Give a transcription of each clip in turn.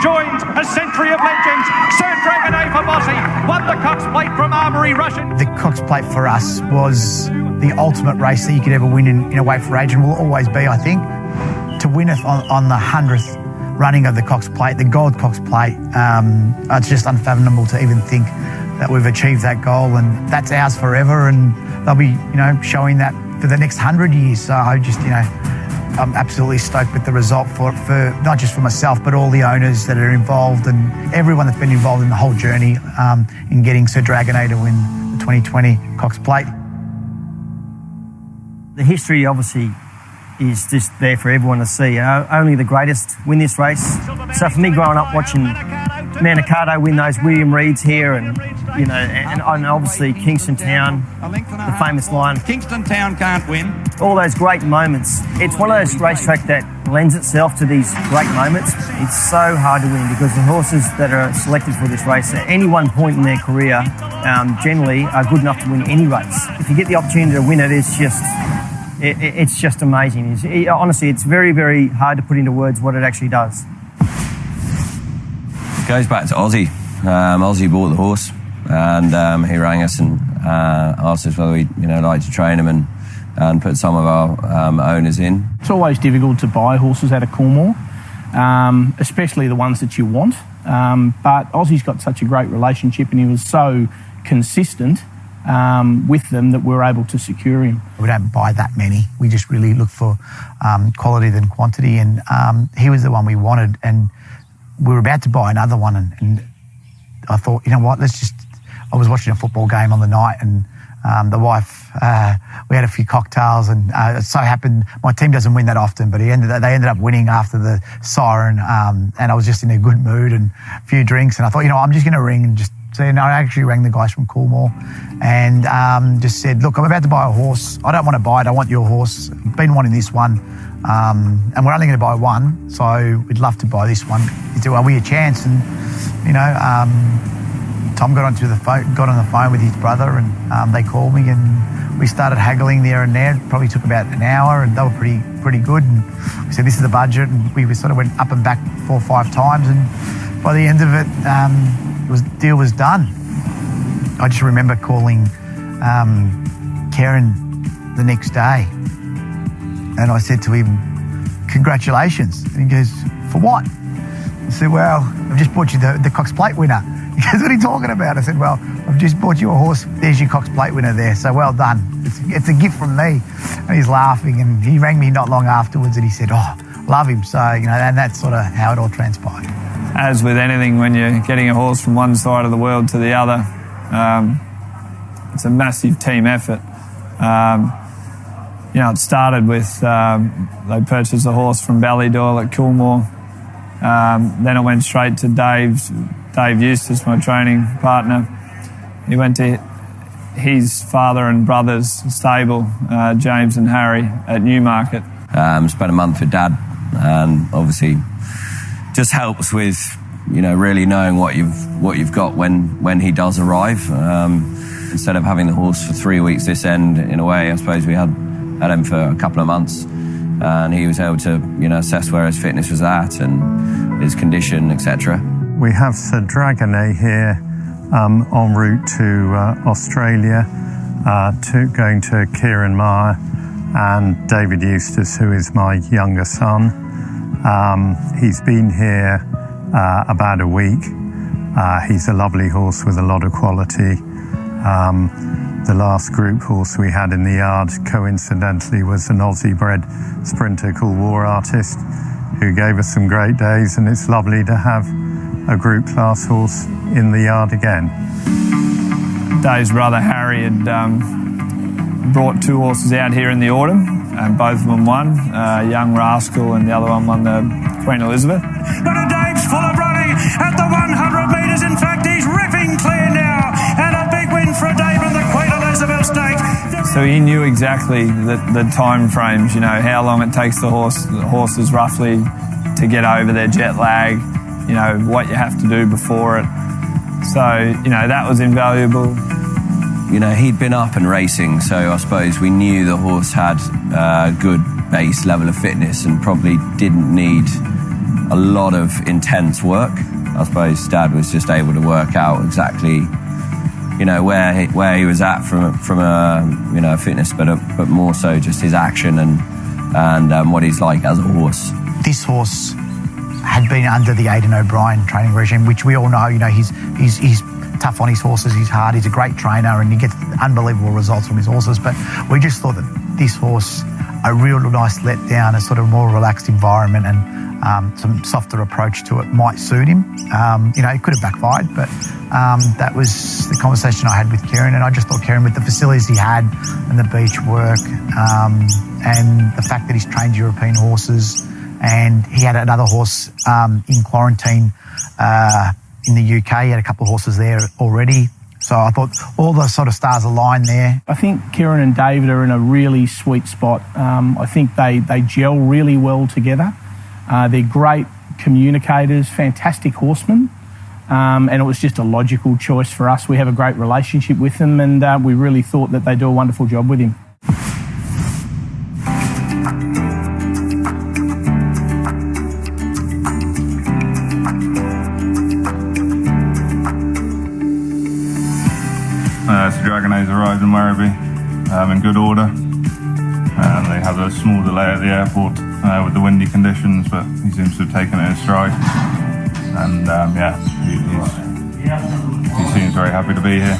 joins a century of legends. Sir Dragonet for Bossy won the Cox Plate from Armoury Russian. The Cox Plate for us was the ultimate race that you could ever win in a weight for age, and will always be, I think. To win it on the 100th running of the Cox Plate, the Gold Cox Plate, it's just unfathomable to even think that we've achieved that goal, and that's ours forever, and they'll be, showing that for the next 100 years. So I just, I'm absolutely stoked with the result for not just for myself, but all the owners that are involved and everyone that's been involved in the whole journey in getting Sir Dragonet to win the 2020 Cox Plate. The history obviously is just there for everyone to see. Only the greatest win this race. So for me, growing up watching Manicato win those William Reeds here, and obviously Kingston Town, the famous line, Kingston Town can't win. all those great moments. It's one of those racetracks that lends itself to these great moments. It's so hard to win because the horses that are selected for this race at any one point in their career generally are good enough to win any race. If you get the opportunity to win it, it's just amazing. Honestly, it's very, very hard to put into words what it actually does. It goes back to Ozzy. Ozzy bought the horse, and he rang us and asked us whether we'd like to train him and put some of our owners in. It's always difficult to buy horses out of Coolmore, especially the ones that you want. But Ozzy's got such a great relationship, and he was so consistent with them that we were able to secure him. We don't buy that many. We just really look for quality than quantity, and he was the one we wanted, and we were about to buy another one, and I thought, you know what, I was watching a football game on the night, and the wife, we had a few cocktails, and it so happened, my team doesn't win that often, but they ended up winning after the siren, and I was just in a good mood and a few drinks, and I thought, I'm just going to ring and just say, no, I actually rang the guys from Coolmore and just said, look, I'm about to buy a horse. I don't want to buy it. I want your horse. I've been wanting this one. And we're only going to buy one, so we'd love to buy this one. He said, well, are we a chance? And, Tom got on the phone with his brother, and they called me, and we started haggling there and there. It probably took about an hour, and they were pretty good. And we said, this is the budget, and we sort of went up and back 4 or 5 times, and by the end of it, deal was done. I just remember calling Karen the next day, and I said to him, congratulations. And he goes, for what? I said, well, I've just bought you the Cox Plate winner. He goes, what are you talking about? I said, well, I've just bought you a horse. There's your Cox Plate winner there. So well done. It's a gift from me. And he's laughing, and he rang me not long afterwards, and he said, oh, love him. So, and that's sort of how it all transpired. As with anything, when you're getting a horse from one side of the world to the other, it's a massive team effort. It started with they purchased a horse from Ballydoyle at Coolmore. Then it went straight to Dave Eustace, my training partner. He went to his father and brother's stable, James and Harry, at Newmarket. Spent a month with Dad, and obviously just helps with really knowing what you've got when he does arrive. Instead of having the horse for 3 weeks this end, in a way, I suppose we had him for a couple of months, and he was able to assess where his fitness was at and his condition, etc. We have Sir Dragonet here en route to Australia, going to Kieran Meyer and David Eustace, who is my younger son. He's been here about a week. He's a lovely horse with a lot of quality. The last group horse we had in the yard, coincidentally, was an Aussie-bred sprinter called War Artist, who gave us some great days, and it's lovely to have a group class horse in the yard again. Dave's brother Harry had brought 2 horses out here in the autumn, and both of them won. Young Rascal and the other one won the Queen Elizabeth. But Dave's full of running at the 100 metres. In fact, he's ripping clear now, and a big win for Dave in the Queen Elizabeth Stakes. So he knew exactly the time frames, how long it takes the horses roughly to get over their jet lag, what you have to do before it. So, that was invaluable. He'd been up and racing, so I suppose we knew the horse had a good base level of fitness and probably didn't need a lot of intense work. I suppose Dad was just able to work out exactly, you know, where he was at from a, you know, fitness, but more so just his action and what he's like as a horse. This horse had been under the Aidan O'Brien training regime, which we all know. You know, he's tough on his horses. He's hard. He's a great trainer, and he gets unbelievable results from his horses. But we just thought that this horse, a real nice letdown, a sort of more relaxed environment, and some softer approach to it might suit him. You know, it could have backfired, but that was the conversation I had with Kieran, and I just thought Kieran, with the facilities he had and the beach work, and the fact that he's trained European horses, and he had another horse in quarantine in the UK. He had a couple of horses there already. So I thought all the sort of stars aligned there. I think Kieran and David are in a really sweet spot. I think they gel really well together. They're great communicators, fantastic horsemen, and it was just a logical choice for us. We have a great relationship with them, and we really thought that they do a wonderful job with him. Sir Dragonet's arrived in Werribee in good order. They had a small delay at the airport with the windy conditions, but he seems to have taken it in stride. And he seems very happy to be here.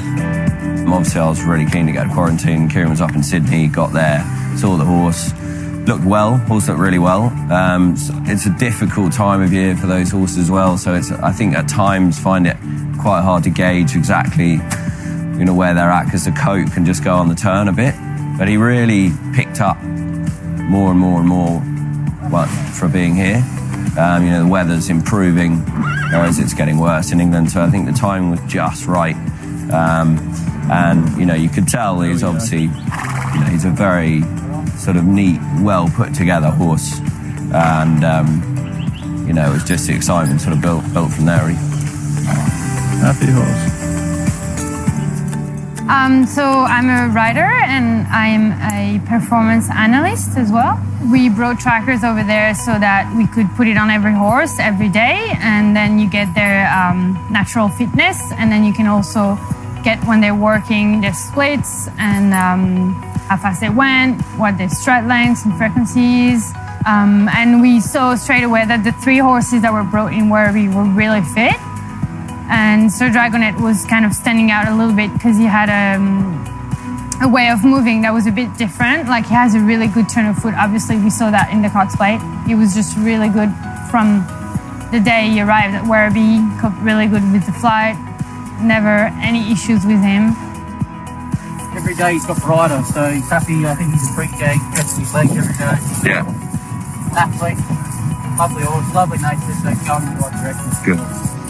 Obviously, I was really keen to go to quarantine. Kieran was up in Sydney, got there, saw the horse, looked well. Horse looked really well. It's a difficult time of year for those horses as well. So I think at times find it quite hard to gauge exactly, you know, where they're at, because the coat can just go on the turn a bit. But he really picked up more and more and more for being here. You know, the weather's improving, whereas it's getting worse in England. So I think the timing was just right. And, you know, you could tell he's obviously, you know, he's a very sort of neat, well put together horse. And, you know, it was just the excitement sort of built from there. Happy horse. So I'm a rider and I'm a performance analyst as well. We brought trackers over there so that we could put it on every horse every day, and then you get their natural fitness, and then you can also get, when they're working, their splits and how fast they went, what their stride lengths and frequencies. And we saw straight away that the 3 horses that were brought in Werribee were really fit. And Sir Dragonet was kind of standing out a little bit because he had a way of moving that was a bit different. Like, he has a really good turn of foot. Obviously, we saw that in the Cox Plate. He was just really good from the day he arrived at Werribee. Coped really good with the flight. Never any issues with him. Every day he's got the rider, so he's happy. I think he's a freak day. He gets his legs every day. Yeah. Athlete, lovely horse, lovely nature, so going in the right direction. Good.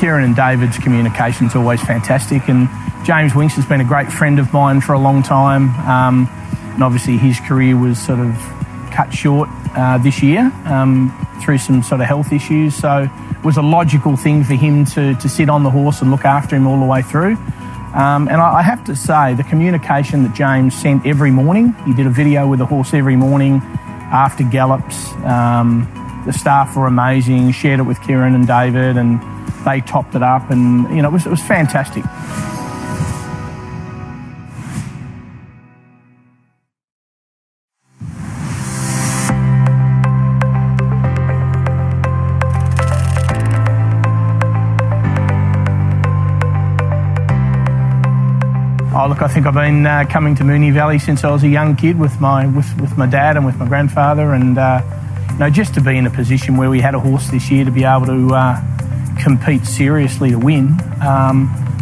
Kieran and David's communication's always fantastic, and James Winks has been a great friend of mine for a long time, and obviously his career was sort of cut short this year through some sort of health issues, so it was a logical thing for him to sit on the horse and look after him all the way through. And I have to say, the communication that James sent every morning, he did a video with the horse every morning after gallops. The staff were amazing, shared it with Kieran and David, and they topped it up, and you know, it was fantastic. Oh, look, I think I've been coming to Moonee Valley since I was a young kid with my dad and with my grandfather, and you know, just to be in a position where we had a horse this year to be able to compete seriously to win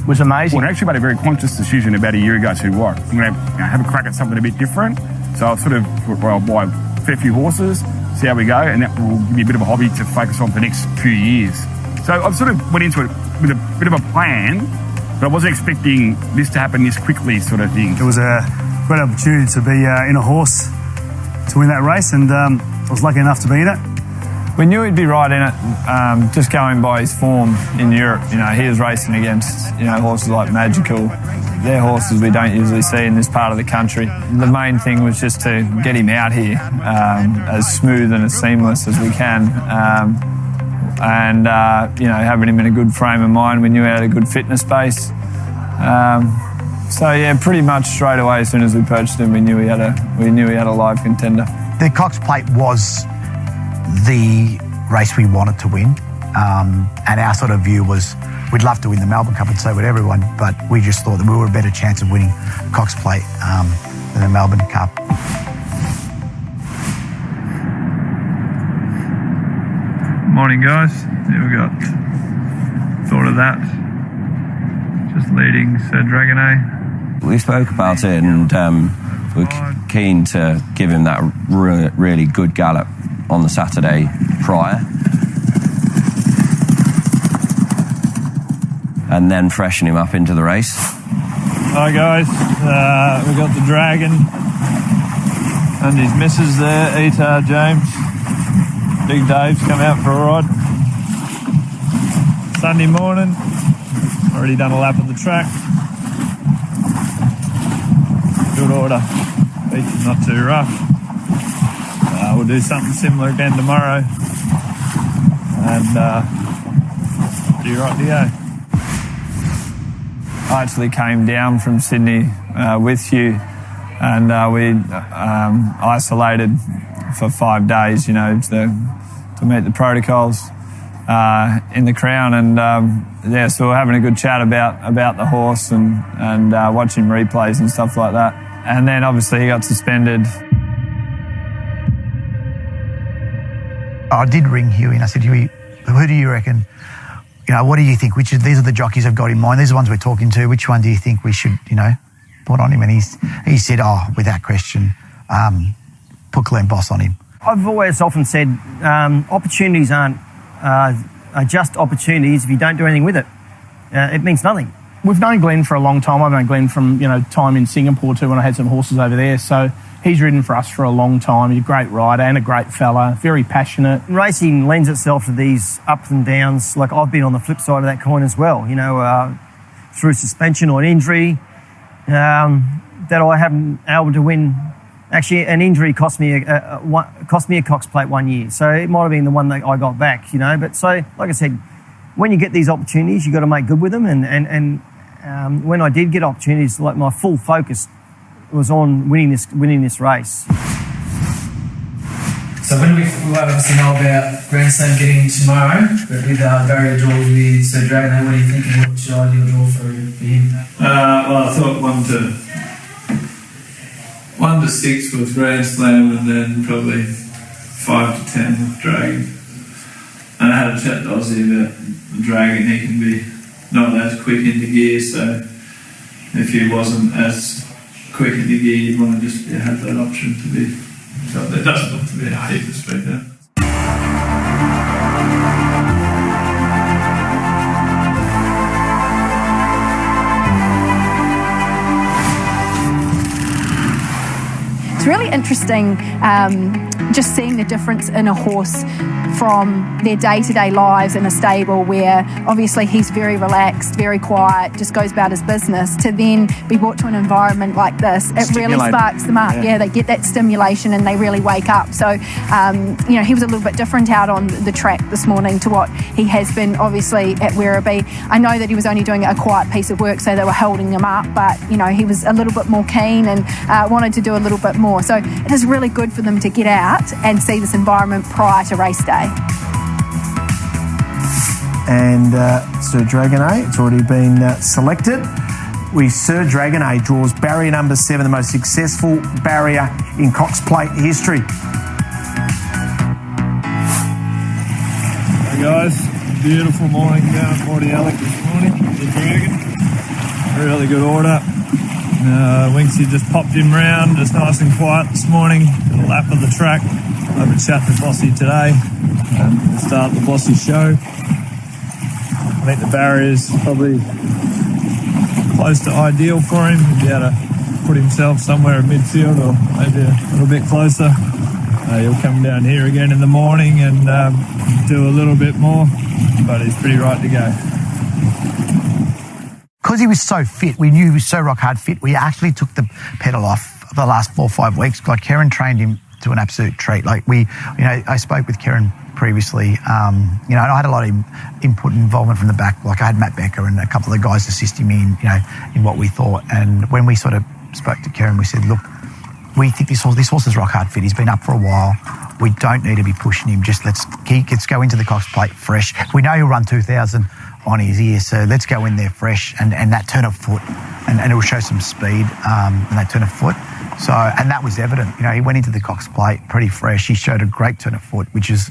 was amazing. Well, I actually made a very conscious decision about a year ago to I'm going to have a crack at something a bit different. So I've sort of I'll buy a fair few horses, see how we go, and that will give me a bit of a hobby to focus on for the next few years. So I've sort of went into it with a bit of a plan, but I wasn't expecting this to happen this quickly, sort of thing. It was a great opportunity to be in a horse to win that race, and I was lucky enough to be in it. We knew he'd be right in it, just going by his form in Europe. You know, he was racing against, you know, horses like Magical. They're horses we don't usually see in this part of the country. The main thing was just to get him out here as smooth and as seamless as we can. and having him in a good frame of mind, we knew he had a good fitness base. So yeah, pretty much straight away as soon as we purchased him, we knew he had a live contender. The Cox Plate was the race we wanted to win, and our sort of view was we'd love to win the Melbourne Cup, and so would everyone, but we just thought that we were a better chance of winning Cox Plate than the Melbourne Cup. Morning, guys. Yeah, we got thought of that. Just leading Sir Dragonet. We spoke about it, and we're keen to give him that really good gallop on the Saturday prior, and then freshen him up into the race. Hi guys, we got the Dragon and his missus there, Etar, James. Big Dave's come out for a ride. Sunday morning, already done a lap of the track. Good order, beach is not too rough. We'll do something similar again tomorrow, and pretty right to go. I actually came down from Sydney with Hugh, and we isolated for 5 days, to meet the protocols in the Crown, and so we're having a good chat about the horse and watching replays and stuff like that. And then obviously he got suspended. I did ring Huey and I said, Huey, who do you reckon? What do you think? These are the jockeys I've got in mind. These are the ones we're talking to. Which one do you think we should, put on him? And he said, without question, put Glenn Boss on him. I've always often said opportunities are just opportunities if you don't do anything with it. It means nothing. We've known Glenn for a long time. I've known Glenn from time in Singapore too, when I had some horses over there. So he's ridden for us for a long time. He's a great rider and a great fella, very passionate. Racing lends itself to these ups and downs. Like I've been on the flip side of that coin as well. Through suspension or injury, that I haven't able to win. Actually, an injury cost me a Cox Plate 1 year. So it might have been the one that I got back. But so like I said, when you get these opportunities, you got to make good with them. And when I did get opportunities, like my full focus was on winning this race. So when we obviously know about Grand Slam getting tomorrow, but with barrier draws with Sir Dragonet, what are you thinking? What's your ideal draw for him? Well, I thought 1 to 6 with Grand Slam, and then probably 5 to 10 with Dragon. And I had a chat to Ozzy about the Dragon. He can be not as quick into gear, so if he wasn't as quick into gear, you'd want to just have that option to be. So there doesn't look to be a heap of speed there. It's really interesting just seeing the difference in a horse from their day-to-day lives in a stable where obviously he's very relaxed, very quiet, just goes about his business, to then be brought to an environment like this. It really sparks them up. Yeah, they get that stimulation and they really wake up. So, he was a little bit different out on the track this morning to what he has been obviously at Werribee. I know that he was only doing a quiet piece of work, so they were holding him up, but, he was a little bit more keen and wanted to do a little bit more. So it is really good for them to get out and see this environment prior to race day. And Sir Dragonet, it's already been selected. Sir Dragonet draws barrier number 7, the most successful barrier in Cox Plate history. Hey guys, beautiful morning down at Morty Alec this morning. The Dragon, really good order. Winksy just popped him round, just nice and quiet this morning. Did a lap of the track. I've been chatting to Bossy today and start the Bossy show. I think the barrier's probably close to ideal for him. He'll be able to put himself somewhere in midfield or maybe a little bit closer. He'll come down here again in the morning and do a little bit more, but he's pretty right to go. Because he was so fit, we knew he was so rock hard fit, we actually took the pedal off the last 4 or 5 weeks. Like Karen trained him to an absolute treat. Like I spoke with Kieran previously, and I had a lot of input and involvement from the back. Like I had Matt Becker and a couple of guys assisting me in what we thought. And when we sort of spoke to Kieran, we said, look, we think this horse is rock hard fit. He's been up for a while. We don't need to be pushing him. Just let's go into the Cox Plate fresh. We know he'll run 2,000 on his ear, so let's go in there fresh and that turn of foot, and it will show some speed and that turn of foot. So, and that was evident. He went into the Cox Plate pretty fresh. He showed a great turn of foot, which is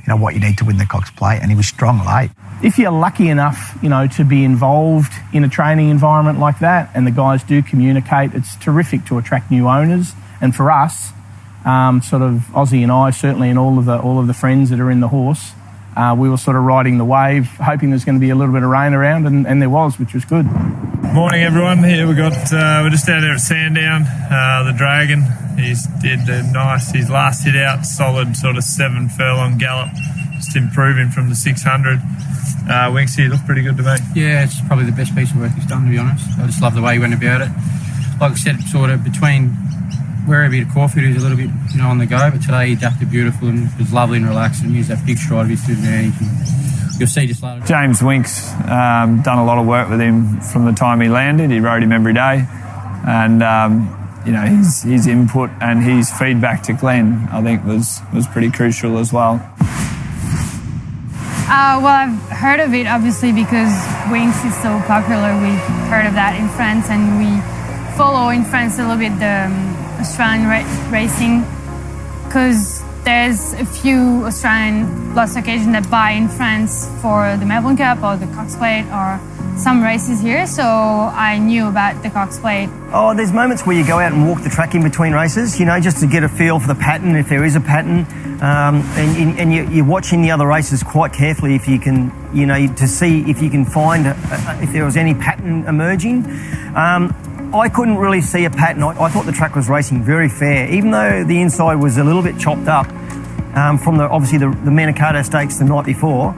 what you need to win the Cox Plate, and he was strong late. If you're lucky enough, to be involved in a training environment like that, and the guys do communicate, it's terrific to attract new owners. And for us, sort of Ozzy and I, certainly, and all of the friends that are in the horse, we were sort of riding the wave, hoping there's going to be a little bit of rain around, and there was, which was good. Morning, everyone. Here we're just out there at Sandown. The Dragon, he's did nice. His last hit out, solid sort of 7 furlong gallop, just improving from the 600. Winks here looked pretty good to me. Yeah, it's probably the best piece of work he's done, to be honest. I just love the way he went about it. Like I said, sort of between wherever he had Caulfield, he was a little bit, on the go, but today he adapted beautiful and was lovely and relaxed and used that big stride of his to advantage. You'll see just later. James Winks, done a lot of work with him from the time he landed. He rode him every day, and his input and his feedback to Glenn, I think, was pretty crucial as well. Well, I've heard of it obviously because Winks is so popular. We've heard of that in France, and we follow in France a little bit the Australian racing, because there's a few Australian lost occasions that buy in France for the Melbourne Cup or the Cox Plate or some races here, so I knew about the Cox Plate. Oh, there's moments where you go out and walk the track in between races, just to get a feel for the pattern, if there is a pattern, and you're watching the other races quite carefully if you can, to see if you can find if there was any pattern emerging. I couldn't really see a pattern. I thought the track was racing very fair, even though the inside was a little bit chopped up from the Manikato Stakes the night before.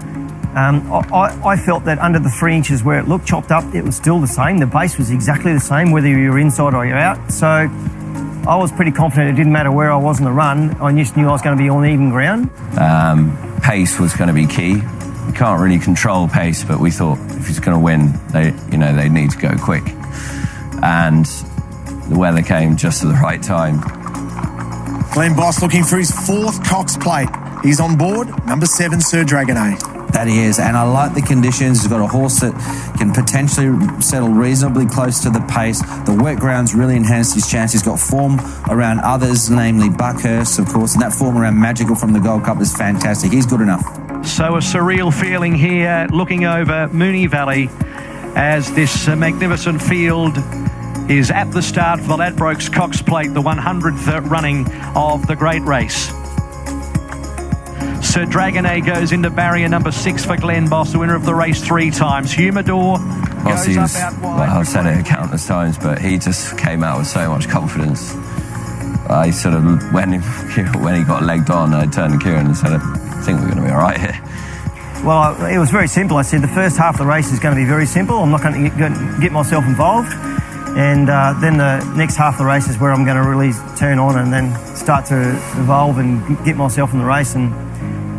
I felt that under the 3 inches where it looked chopped up, it was still the same. The base was exactly the same, whether you were inside or you're out. So I was pretty confident it didn't matter where I was in the run. I just knew I was going to be on even ground. Pace was going to be key. You can't really control pace, but we thought if he's going to win, they need to go quick. And the weather came just at the right time. Glenn Boss looking for his 4th Cox Plate. He's on board, number 7, Sir Dragonet. That he is, and I like the conditions. He's got a horse that can potentially settle reasonably close to the pace. The wet ground's really enhanced his chance. He's got form around others, namely Buckhurst, of course, and that form around Magical from the Gold Cup is fantastic. He's good enough. So a surreal feeling here, looking over Moonee Valley as this magnificent field is at the start for the Ladbrokes Cox Plate, the 100th running of the great race. Sir Dragonet goes into barrier number 6 for Glenn Boss, the winner of the race 3 times. Humidor goes up out wide. Well, I've said it countless times, but he just came out with so much confidence. I sort of, when he got legged on, I turned to Kieran and said, I think we're going to be all right here. Well, it was very simple. I said the first half of the race is going to be very simple. I'm not going to get myself involved. And then the next half of the race is where I'm going to really turn on and then start to evolve and get myself in the race. And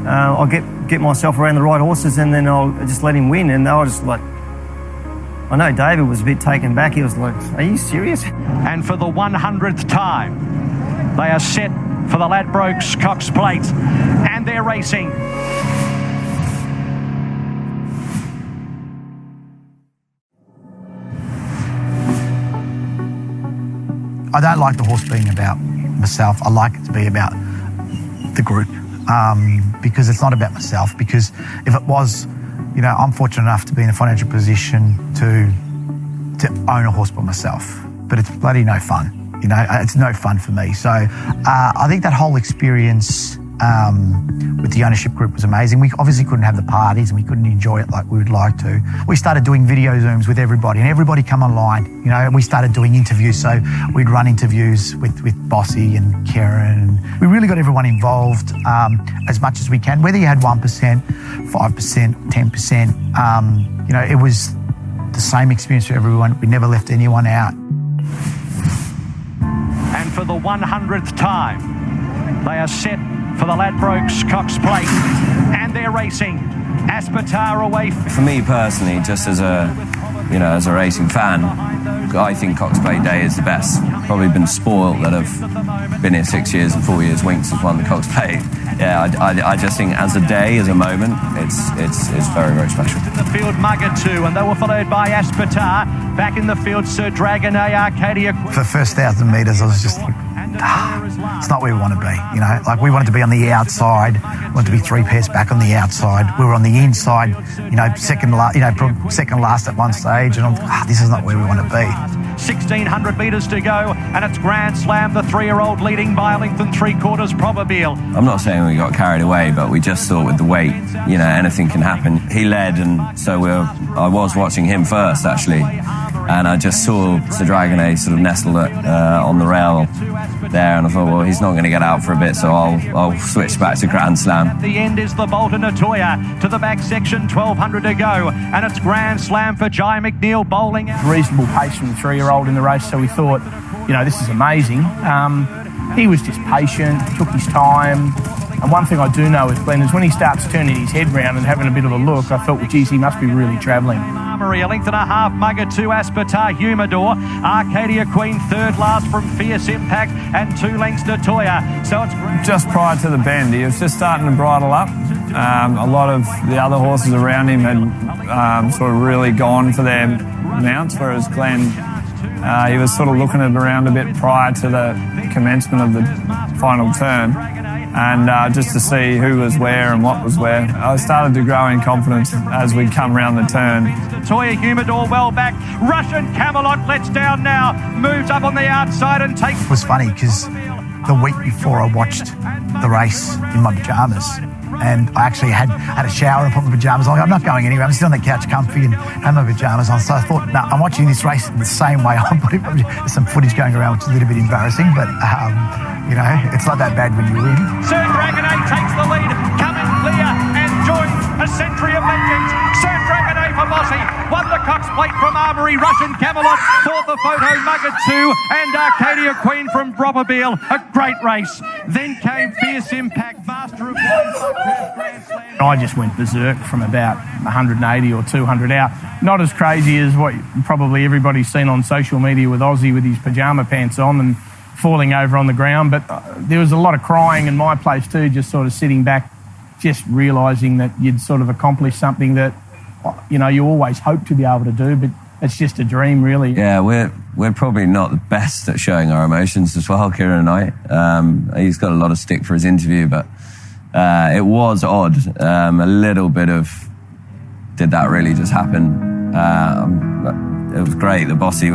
I'll get myself around the right horses, and then I'll just let him win. And I was just like, I know David was a bit taken back. He was like, are you serious? And for the 100th time, they are set for the Ladbrokes Cox Plate, and they're racing. I don't like the horse being about myself. I like it to be about the group, because it's not about myself. Because if it was, I'm fortunate enough to be in a financial position to own a horse by myself, but it's bloody no fun. It's no fun for me. So I think that whole experience with the ownership group was amazing. We obviously couldn't have the parties and we couldn't enjoy it like we would like to. We started doing video Zooms with everybody, and everybody come online, and we started doing interviews. So we'd run interviews with Bossy and Kieran, and we really got everyone involved as much as we can, whether you had 1%, 5%, 10%. It was the same experience for everyone. We never left anyone out. And for the 100th time, They are set for the Ladbrokes Cox Plate, and they're racing. Aspetar away. For me personally, just as a racing fan, I think Cox Plate Day is the best. Probably been spoilt that I've been here 6 years and 4 years Winks has won the Cox Plate. Yeah, I just think as a day, as a moment, it's very, very special. In the field, Mugger 2, and they were followed by Aspetar. Back in the field, Sir Dragonet, Arcadia. For the first 1,000 metres, I was just like, it's not where we want to be, you know. Like, we wanted to be on the outside, we wanted to be 3 pairs back on the outside. We were on the inside, you know, second last at one stage, and I'm like, this is not where we want to be. 1,600 metres to go, and it's Grand Slam, the 3-year-old leading by a length and 3/4 Probabile. I'm not saying we got carried away, but we just thought with the weight, you know, anything can happen. He led, and so I was watching him first, actually, and I just saw Sir Dragonet sort of nestled on the rail there, and I thought, well, he's not going to get out for a bit, so I'll switch back to Grand Slam. At the end is the Bolton Atoya to the back section, 1,200 to go, and it's Grand Slam for Jai McNeil bowling out. Reasonable pace from the 3-year-old in the race, so we thought, you know, this is amazing. He was just patient, took his time. And one thing I do know with Glenn is when he starts turning his head round and having a bit of a look, I felt, well, geez, he must be really travelling. A length and a half, Mugger 2, Aspetar, Humidor, Arcadia Queen, third last from Fierce Impact, and 2 lengths to Toya. So it's just prior to the bend, he was just starting to bridle up. A lot of the other horses around him had sort of really gone for their mounts, whereas Glenn, he was sort of looking at around a bit prior to the commencement of the final turn. And just to see who was where and what was where, I started to grow in confidence as we come round the turn. Toya Humidor well back. Russian Camelot lets down now. Moves up on the outside and takes... It was funny because the week before I watched the race in my pyjamas, and I actually had a shower and put my pyjamas on. I'm not going anywhere. I'm sitting on the couch comfy and had my pyjamas on. So I thought, no, I'm watching this race in the same way I'm putting. There's some footage going around which is a little bit embarrassing, but you know, it's not that bad when you win. Sir Dragonet takes the lead, coming clear and joins a century of legends. Sir Dragonet for Bossy won the Cox Plate from Armory. Russian Camelot thought the photo, Mugger 2 and Arcadia Queen from Probile. A great race. Then came Fierce Impact, Master of Grand Slam. I just went berserk from about 180 or 200 out. Not as crazy as what probably everybody's seen on social media with Aussie with his pyjama pants on and falling over on the ground, but there was a lot of crying in my place too, just sort of sitting back, just realising that you'd sort of accomplished something that, you know, you always hope to be able to do, but it's just a dream, really. Yeah, we're probably not the best at showing our emotions as well, Kieran and I. He's got a lot of stick for his interview, but it was odd. A little bit of, did that really just happen? It was great. The Bossy,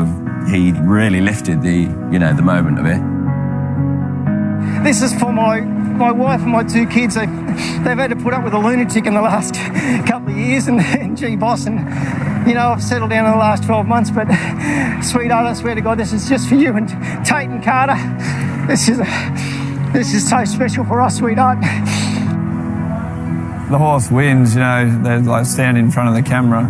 he really lifted the moment of it. This is for my wife and my 2 kids. They've had to put up with a lunatic in the last couple of years, and gee, boss, and you know, I've settled down in the last 12 months, but sweetheart, I swear to God, this is just for you and Tate and Carter. This is so special for us, sweetheart. The horse wins, you know, they're like standing in front of the camera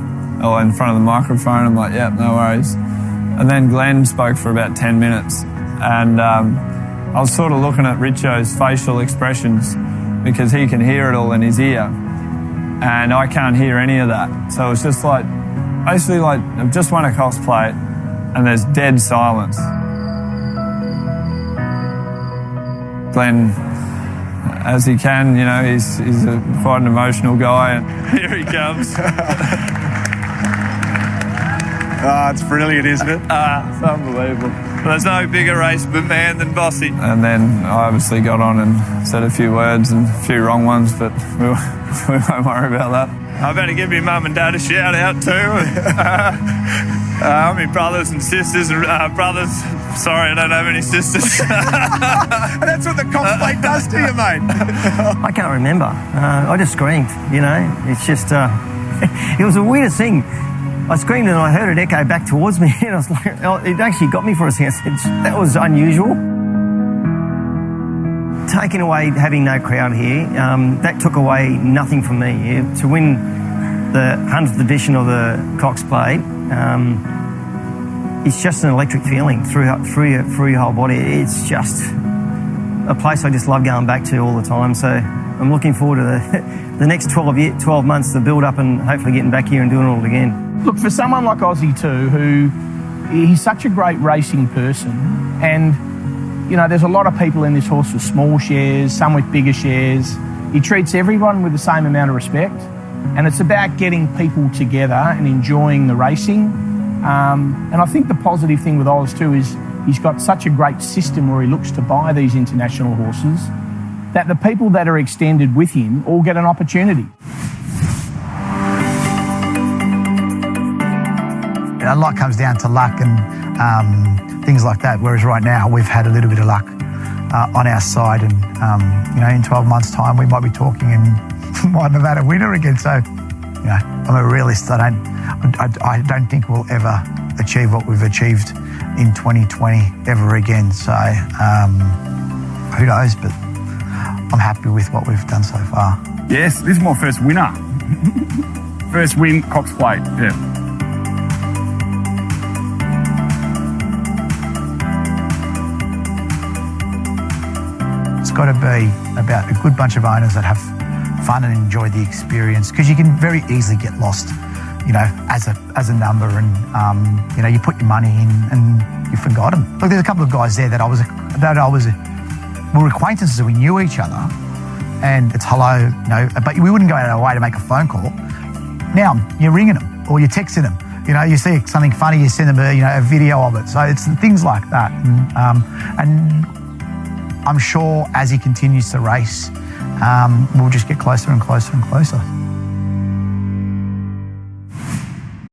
or in front of the microphone. I'm like, yep, no worries. And then Glenn spoke for about 10 minutes, and I was sort of looking at Richo's facial expressions because he can hear it all in his ear, and I can't hear any of that. So it's just like, basically like, I've just won a Cox Plate and there's dead silence. Glenn, as he can, you know, he's quite an emotional guy, and here he comes. It's brilliant, isn't it? It's unbelievable. There's no bigger race man than Bossy. And then I obviously got on and said a few words and a few wrong ones, but we won't worry about that. I better give my mum and dad a shout out too. My brothers and sisters, brothers. Sorry, I don't have any sisters. That's what the Cox Plate does to you, mate. I can't remember. I just screamed, you know. It's just, it was the weirdest thing. I screamed and I heard it echo back towards me, and I was like, it actually got me for a second. That was unusual. Taking away having no crowd here, that took away nothing from me. To win the 100th edition of the Cox Plate, it's just an electric feeling through your whole body. It's just a place I just love going back to all the time. So I'm looking forward to the next 12 months to build up and hopefully getting back here and doing it all again. Look, for someone like Ozzy too, who he's such a great racing person, and there's a lot of people in this horse with small shares, some with bigger shares. He treats everyone with the same amount of respect, and it's about getting people together and enjoying the racing. And I think the positive thing with Oz too is he's got such a great system where he looks to buy these international horses that the people that are extended with him all get an opportunity. A lot comes down to luck and things like that, whereas right now we've had a little bit of luck on our side, and in 12 months' time we might be talking and might have had a winner again. So, I'm a realist. I don't think we'll ever achieve what we've achieved in 2020 ever again. So, who knows? But I'm happy with what we've done so far. Yes, this is my first winner. First win, Cox Plate. Yeah. It's got to be about a good bunch of owners that have fun and enjoy the experience, because you can very easily get lost, as a number, and you put your money in and you've forgotten. Look, there's a couple of guys there that we were acquaintances, we knew each other, and it's hello, but we wouldn't go out of our way to make a phone call. Now you're ringing them or you're texting them. You see something funny, you send them a video of it. So it's things like that, and I'm sure as he continues to race, we'll just get closer and closer and closer.